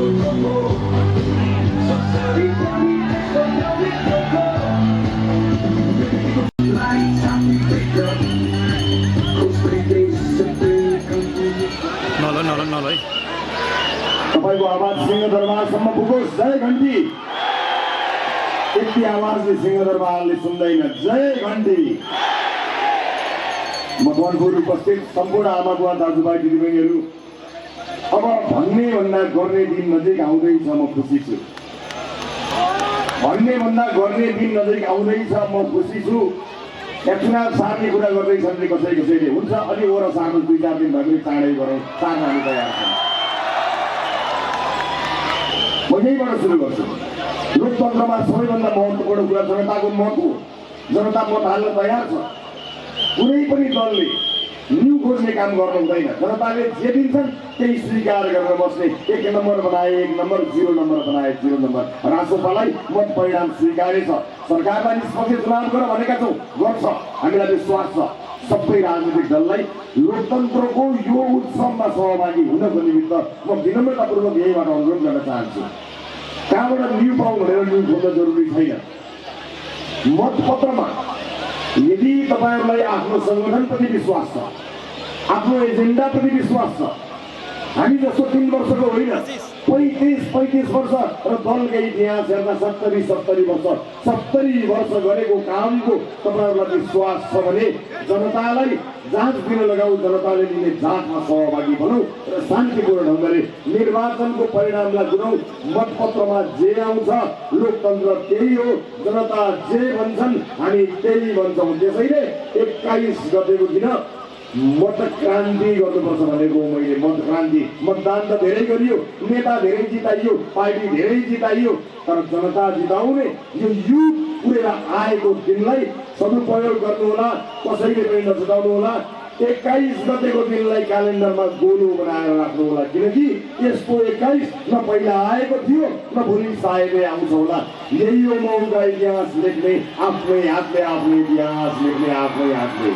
नलै तपाईको आवाज सिंहदरबारसम्म पुगोस्। जय घन्टी। यति आवाजले सिंहदरबारले सुन्दैन। जय घन्टी। मकवानपुर उपस्थित सम्पूर्ण आमा बुवा दाजुभाइ दिदीबहिनीहरू, अब भन्ने भन्दा गर्ने दिन नजिक आउँदैछ। म खुसी छु। भन्ने भन्दा गर्ने दिन नजिक आउँदैछ। म खुसी छु। चुनाव सार्ने कुरा गर्दैछन् कसैले हुन्छ अलि ओर सार्नु 2-4 दिन भए पनि चाँडै गरौँ। सार्न हामी तयार छौँ। म यहीबाट सुरु गर्छु। लोकतन्त्रमा सबैभन्दा महत्त्वपूर्ण कुरा जनताको मत हो। जनता मत हाल्न तयार छ। कुनै पनि दलले न्यु खोज्ने काम गर्नु हुँदैन। जनताले जे दिन्छन् त्यही स्वीकार गरेर बस्ने। 1 नम्बर बनाए 1 नम्बर, 0 नम्बर बनाए 0 नम्बर। रासोपालाई मत परिणाम स्वीकारेछ। सरकारलाई निष्पक्ष चुनाव गर भनेका छौँ, गर्छ। हामीलाई विश्वास छ। सबै राजनीतिक दललाई लोकतन्त्रको यो उत्सवमा सहभागी हुनको निमित्त म विनम्रतापूर्वक यहीबाट अनुरोध गर्न चाहन्छु। कहाँबाट न्यु पाउँ भनेर न्यु खोज्न जरुरी छैन। मतपत्रमा यदि तपाईहरुलाई आफ्नो संगठनप्रति विश्वास छ, आफ्नो एजेन्डाप्रति विश्वास छ, हामी जस्तो 3 वर्षको होइन 35 वर्ष र दलको इतिहास हेर्दा 70 वर्ष गरेको कामको तपाईहरुलाई विश्वास छ भने जनतालाई जाँच दिन लगाऊ। जनताले लिने जाँचमा सहभागी बनौ र शान्तिपूर्ण ढङ्गले निर्वाचनको परिणामलाई गुनाऊ। मतपत्रमा जे आउँछ लोकतन्त्र त्यही हो। जनता जे भन्छन् हामी त्यही भन्छौँ। त्यसैले 21 गतेको दिन मतक्रान्ति गर्नुपर्छ भनेको मैले। मतक्रान्ति, मतदान त धेरै गरियो, नेता धेरै जिताइयो, पार्टी धेरै जिताइयो, तर जनता जिताउने यो युग पुरेर आएको दिनलाई सदुपयोग गर्नुहोला। कसैले पनि नछुटाउनु होला। 21 गतेको दिनलाई क्यालेन्डरमा गोलो बनाएर राख्नु होला, किनकि यसको 21 न पहिला आएको थियो न भोलि सायदै आउँछ होला। यही हो मौका इतिहास लेख्ने, आफ्नै हातले आफ्नो इतिहास लेख्ने, आफ्नै हातले।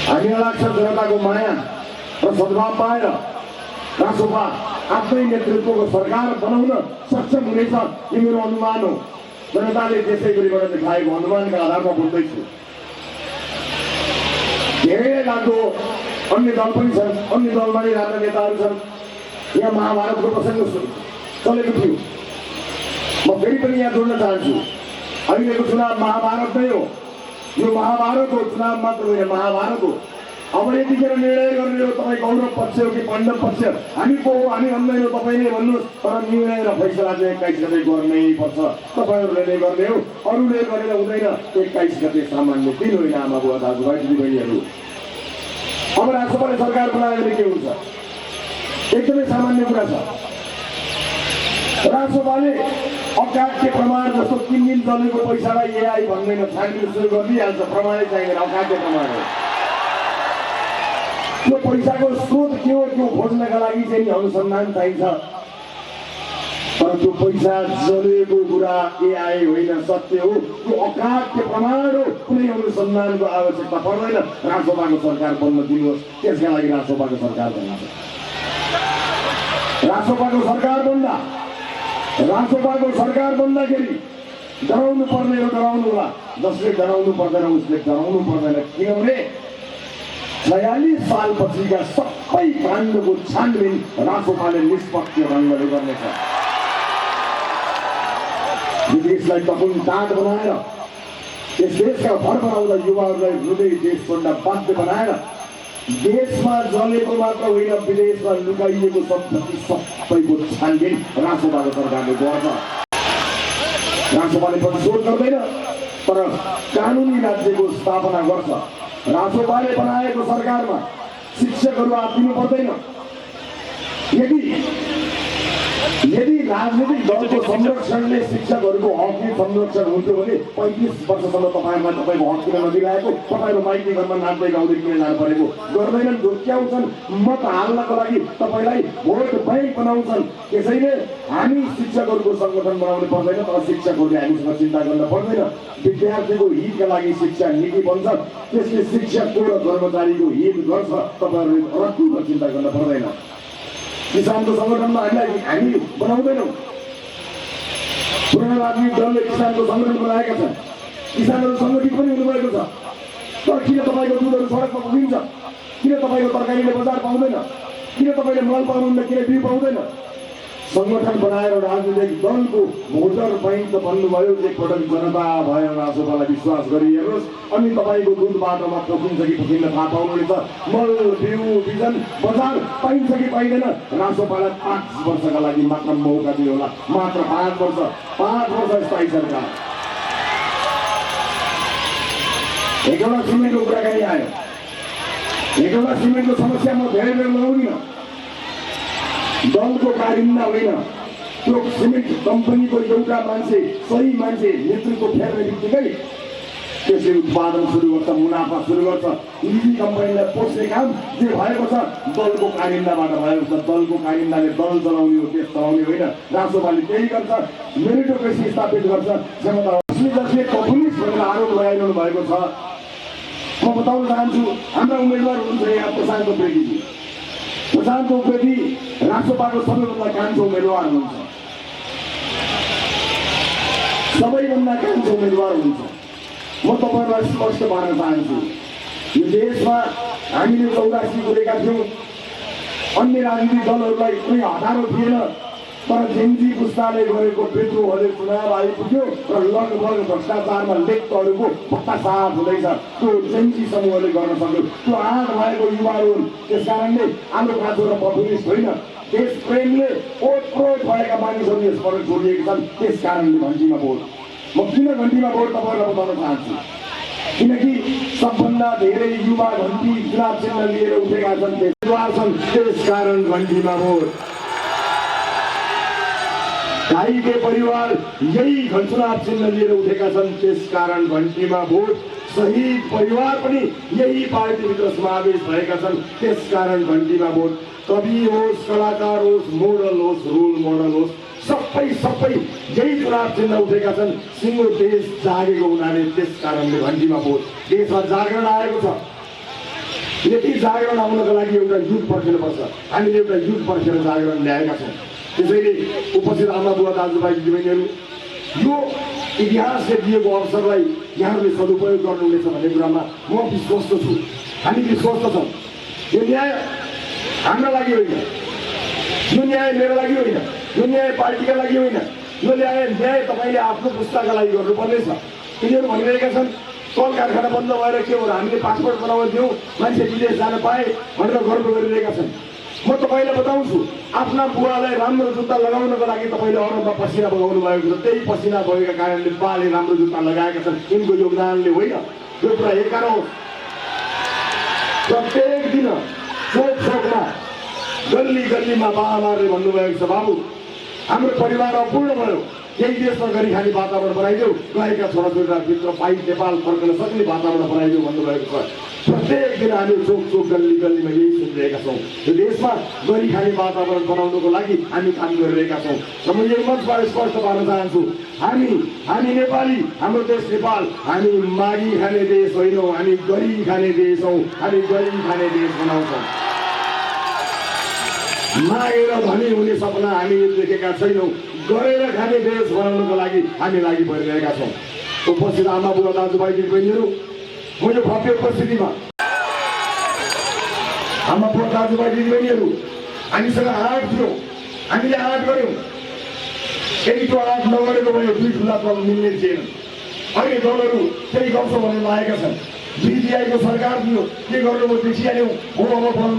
हामीलाई लाग्छ जनताको माया र सद्भाव पाएर रासोपा आफ्नै नेतृत्वको सरकार बनाउन सक्षम हुनेछ। यो मेरो अनुमान हो। जनताले त्यसै गरिबाट देखाएको अनुमानका आधारमा बोल्दैछु। धेरै लाग्दो अन्य दल पनि छन्, अन्य दलमा नै राम्रा नेताहरू छन्। यहाँ महाभारतको प्रसङ्ग चलेको थियो। म फेरि पनि यहाँ जोड्न चाहन्छु। अहिलेको चुनाव महाभारत नै हो। यो महाभारत हो, चुनाव मात्र होइन, महाभारत हो। अब यतिखेर निर्णय गर्ने हो तपाईँ कौरव पक्ष हो कि पाण्डव पक्ष। हामी को हो हामी भन्दैनौँ, तपाईँ नै भन्नुहोस्। तर निर्णय र फैसला चाहिँ 21 गते गर्नै पर्छ। तपाईँहरूले नै गर्ने हो, अरूले गरेर हुँदैन। 21 गते सामान्य दिन होइन आमा बुवा दाजुभाइ दिदीबहिनीहरू। अब राष्ट्रपति सरकार बनायो भने के हुन्छ? एकदमै सामान्य कुरा छ। राष्ट्रपतिले अकाट्य प्रमाण जस्तो 3 दिन चलेको पैसालाई एआई भन्दैन, छानबिन सुरु गरिदिइहाल्छ। प्रमाणै चाहिँदैन, अकाट्य प्रमाण हो। त्यो पैसाको स्रोत के हो त्यो खोज्नका लागि चाहिँ अनुसन्धान चाहिन्छ। तर त्यो पैसा जलेको कुरा एआई होइन, सत्य हो। त्यो अकाट्य प्रमाण हो। कुनै अनुसन्धानको आवश्यकता पर्दैन। रासोपाको सरकार बन्न दिनुहोस्। त्यसका लागि रासोपाको सरकार बन्न्छ। रासोपाको सरकार बन्दाखेरि डराउनु पर्ने हो, डराउनु होला। जसले डराउनु पर्दैन उसले डराउनु पर्दैन। किनभने 46 सालपछिका सबै काण्डको छानबिन रासोपाले निष्पक्ष ढङ्गले गर्नेछ। यो देशलाई तपुङटाट बनाएर, यस देशका भर बनाउँदा युवाहरूलाई हृदय देश छोड्न बाध्य बनाएर, देशमा जलेको मात्र होइन विदेशमा लुकाइएको सम्पत्ति सबैको छानबिन रासोपाको सरकारले गर्छ। रासोपाले प्रतिशोध गर्दैन, तर कानुनी राज्यको स्थापना गर्छ। रासोपाले बनाएको सरकारमा शिक्षकहरू आत्तिनु पर्दैन। यदि राजनीतिक दलको संरक्षणले शिक्षकहरूको हकले संरक्षण हुन्थ्यो भने 35 वर्षसम्म तपाईँहरूलाई तपाईँको हक किन नदिरहेको, तपाईँहरू माइती घरमा नाच्दै गाउँदै किन जानु परेको, गर्दैनन्, ढोक्याउँछन्, मत हाल्नको लागि तपाईँलाई भोट बैंक बनाउँछन्। त्यसैले हामी शिक्षकहरूको सङ्गठन बनाउनु पर्दैन, तर शिक्षकहरूले हामीसँग चिन्ता गर्न पर्दैन। विद्यार्थीको हितका लागि शिक्षा नीति बन्छ, त्यसले शिक्षकको र कर्मचारीको हित गर्छ। तपाईँहरूले रक्कमको चिन्ता गर्न पर्दैन। किसानको सङ्गठनमा हामी बनाउँदैनौँ। पुरानो राजनीतिक दलले किसानको सङ्गठन बनाएका छन्, किसानहरू सङ्गठित पनि हुनुभएको छ। तर किन तपाईँको दुधहरू सडकमा पुगिन्छ, किन तपाईँको तरकारीले बजार पाउँदैन, किन तपाईँले मल पाउनुहुन्न, किन बिउ पाउँदैन? सङ्गठन बनाएर राजनीतिक दलको भोटर बैंक भन्नुभयो। एकपटक जनता भयो राजसभालाई विश्वास गरी हेर्नुहोस्, अनि तपाईँको दुध बाटोमा पुगिन्छ कि पुगिन्न थाहा पाउनुहुनेछ। मल बिउ बिजन बजार पाइन्छ कि पाइँदैन? राजसभालाई 5 वर्षका लागि मात्र मौका दियो होला, मात्र 5 वर्ष। 5 वर्ष स्थायी सरकार। एकवटा सिमेन्टको कुराकानी आयो। एकवटा सिमेन्टको समस्या म धेरै बेर लगाउँदिनँ। दलको कारिन्दा होइन, त्यो सिमेन्ट कम्पनीको एउटा मान्छे, सही मान्छे नेतृत्व फेर्ने बित्तिकै त्यसले उत्पादन सुरु गर्छ, मुनाफा सुरु गर्छ। निजी कम्पनीलाई पोस्ने काम जे भएको छ दलको कारिन्दाबाट भएको छ। दलको कारिन्दाले दल चलाउने हो, देश चलाउने होइन। राष्ट्रपाले त्यही गर्छ, मेरिटोक्रेसी स्थापित गर्छ। जसले कम्युनिस्ट भनेर आरोप लगाइरहनु भएको छ। म बताउन चाहन्छु, हाम्रा उम्मेदवार हुनुहुन्छ यहाँ प्रशान्त उप्रेतीजी। प्रशान्त उप्रेती राष्ट्रपाको सबैभन्दा कान्छो उम्मेदवार हुनुहुन्छ, सबैभन्दा कान्छो उम्मेदवार हुनुहुन्छ। म तपाईँलाई स्पष्ट पार्न चाहन्छु, यो देशमा हामीले 84 गरेका थियौँ। अन्य राजनीतिक दलहरूलाई कुनै हतारो थिएन, तर जेन्जी पुस्ताले गरेको विद्रोहले चुनाव आइपुग्यो र लगभग भ्रष्टाचारमा लिप्तहरूको पत्ता साफ हुँदैछ। त्यो जेन्जी समूहले गर्न सक्यो, त्यो आँट भएको युवाहरू हुन्। त्यसकारणले आलु काँचो र पपुलिस्ट होइन, देश प्रेमले ओतप्रोत भएका मानिसहरू यसपल्ट जोडिएका छन्। त्यस कारणले घन्टीमा भोट। म किन घन्टीमा भोट तपाईँहरूलाई बताउन चाहन्छु, किनकि सबभन्दा धेरै युवा घन्टी चुनाव चिन्ह लिएर उठेका छन्, त्यस कारण घन्टीमा भोट। गाईके परिवार यही चुनाव चिन्ह लिएर उठेका छन्, त्यस कारण घन्टीमा भोट। शहीद परिवार पनि यही पार्टीभित्र समावेश भएका छन्, त्यस कारण घन्टीमा भोट। कवि होस्, कलाकार होस्, मोडल होस्, रोल मोडल होस्, सबै यही चुनाव चिन्ह उठेका छन्। सिङ्गो देश जागेको हुनाले त्यस कारणले घन्टीमा भोट। देशमा जागरण आएको छ। यति जागरण आउनको लागि एउटा युथ पर्खिनुपर्छ। हामीले एउटा युथ पर्खेर जागरण ल्याएका छौँ। त्यसैले उपस्थित आमा बुवा दाजुभाइ दिदीबहिनीहरू, यो इतिहासले दिएको अवसरलाई यहाँहरूले सदुपयोग गर्नुहुनेछ भन्ने कुरामा म विश्वस्त छु। हामी विश्वस्त छौँ। यो न्याय हाम्रो लागि होइन, यो न्याय मेरो लागि होइन, यो न्याय पार्टीका लागि होइन, यो न्याय तपाईँले आफ्नो पुस्ताका लागि गर्नुपर्नेछ। यिनीहरू भनिरहेका छन् कल कारखाना बन्द भएर के हो, हामीले पासपोर्ट बनाउन दिउँ, मान्छे विदेश जान पाए भनेर गर्व गरिरहेका छन्। म तपाईँलाई बताउँछु, आफ्ना बुवालाई राम्रो जुत्ता लगाउनको लागि तपाईँले अरूमा पसिना बगाउनु भएको छ। त्यही पसिना बगेका कारणले बाले राम्रो जुत्ता लगाएका छन्। यिनको योगदानले होइन। यो कुरा हेर्नुहोस्, प्रत्येक दिन चोकमा गल्ली गल्लीमा बाआमाहरूले भन्नुभएको छ, बाबु हाम्रो परिवार अपूर्ण भयो, यही देशमा गरी खाने वातावरण बनाइदेऊ, गएका छोराछोरीलाई भित्र बाहिर नेपाल फर्कन सक्ने वातावरण बनाइदेऊ भन्नुभएको छ। प्रत्येक दिन हामी चोक गल्ली गल्लीमा यही सुनिरहेका छौँ। यो देशमा गरी खाने वातावरण बनाउनको लागि हामी काम गरिरहेका छौँ। र म यही मञ्चबाट स्पष्ट पार्न चाहन्छु, हामी नेपाली, हाम्रो देश नेपाल, हामी मागी खाने देश होइनौँ, हामी गरी खाने देश हौँ। हामी गरी खाने देश बनाउँछौँ। मागेर धनी हुने सपना हामीले देखेका छैनौँ। गरेर खाने देश बनाउनको लागि हामी लागि परिरहेका छौँ। उपस्थित आमा बुवा दाजुभाइ दिदीबहिनीहरू, म यो भव्य उपस्थितिमा आमा बुवा दाजुभाइ दिदीबहिनीहरू, हामीसँग आँट थियो, हामीले आँट गऱ्यौँ। यदि त्यो आँट नगरेको भए 2 ठुला दल मिल्ने थिएन। अहिले दलहरू त्यही गर्छ भनेर लागेका छन्। बिजिआईको सरकार थियो, के गर्नुभयो देखिहाल्यौँ। अब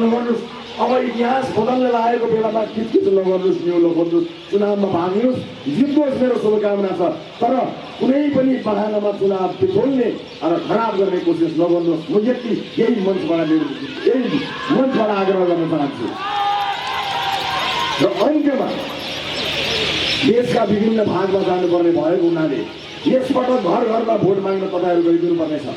नगर्नुहोस्, अब इतिहास बदल्न लागेको बेलामा किच नगर्नुहोस्, न्यु नगर्नुहोस्, चुनावमा भाग्नुहोस्, जित्नुहोस्, मेरो शुभकामना छ। तर कुनै पनि बहानामा चुनाव बिथोल्ने र खराब गर्ने कोसिस नगर्नुहोस्। म यही मञ्चबाट आग्रह गर्न चाहन्छु। र अन्त्यमा देशका विभिन्न भागमा जानुपर्ने भएको हुनाले यसपटक घर घरमा भोट माग्न तपाईँहरू गइदिनु पर्नेछ।